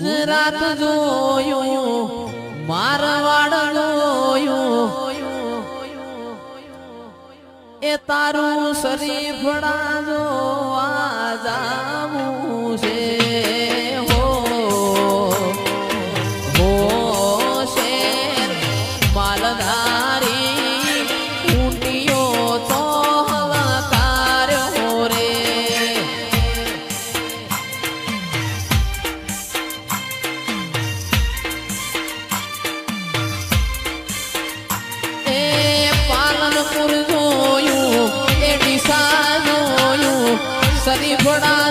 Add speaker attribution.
Speaker 1: ગુજરાત જોયું મારવાડ જોયું એ તારું શરીફડા જોવા જાવું છે હો શેર માલધારી ઊંટીઓ તો હલકાર્યો રે એ પાલનપુર જોયું એ ડીસા જોયું શરીફડા